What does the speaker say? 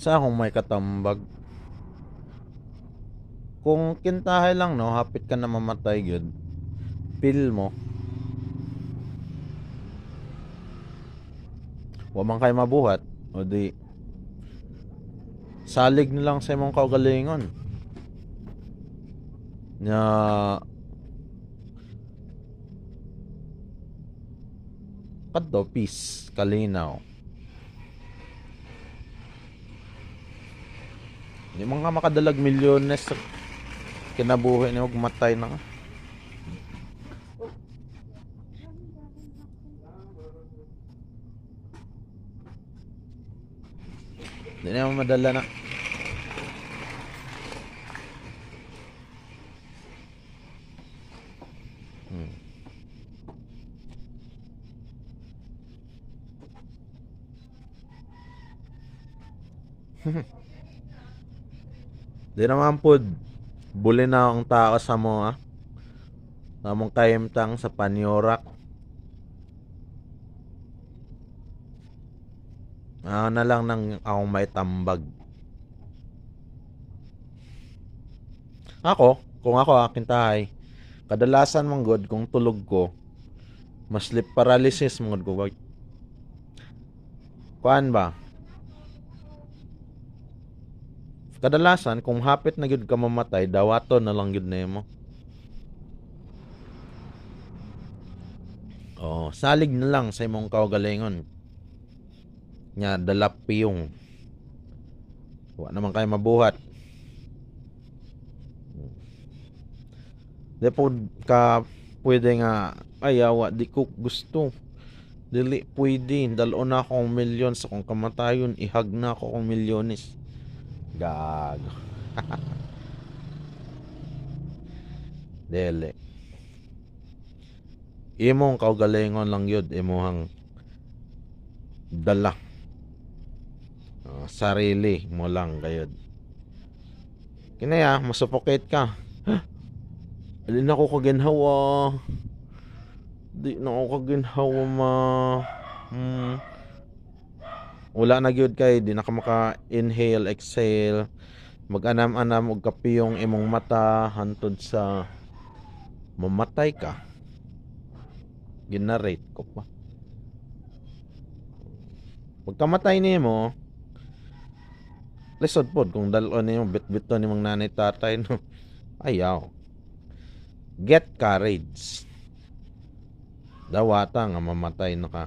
Sa akong may katambag. Kung kintahay lang no, hapit ka na mamatay gyud. Feel mo. Wa man kay mabuhat o di salig na lang sa imong kaugalingon. Nya kadto peace, kalinaw. Di mga makadalag milyones sa kinabuhi ni matay na ka. Di na mo madala na. Di naman pod buli na ang tao sa mo ah. Namong kayemtang sa panyorak. Na lang nang akong may tambag. Kung ako akin tahay, kadalasan mong god kung tulog ko, mas sleep paralysis mong god ko. Kuan ba? Kadalasan kung hapit na gyud ka mamatay, dawaton na lang gyud nimo. Oh, salig na lang sa imong kaugalingon. Nya dalap piyong. Wa naman kay mabuhat. Di po ka pwede nga ayawa di ko gusto. Dili pwede. Dalo na akong milyon sa kung kamatayon. Ihag na ako kong milyones. Gago. Dili. Imong kaugalingon lang yun. Imuhang dala. Sarili mo lang kayod. Kinaya, masuffocate ka. Di na ako kaginhawa. Di na ako kaginhawa ma. Wala na gyud kay di na ka maka-inhale, exhale. Mag-anam-anam og kapiyong imong mata hantod sa mamatay ka. Ginarate ko pa. Pagkamatay nimo, lisod pod kung dalon nimo bit-bito nimong nanay tatay no. Ayaw. Get courage. Dawata nga mamatay na ka.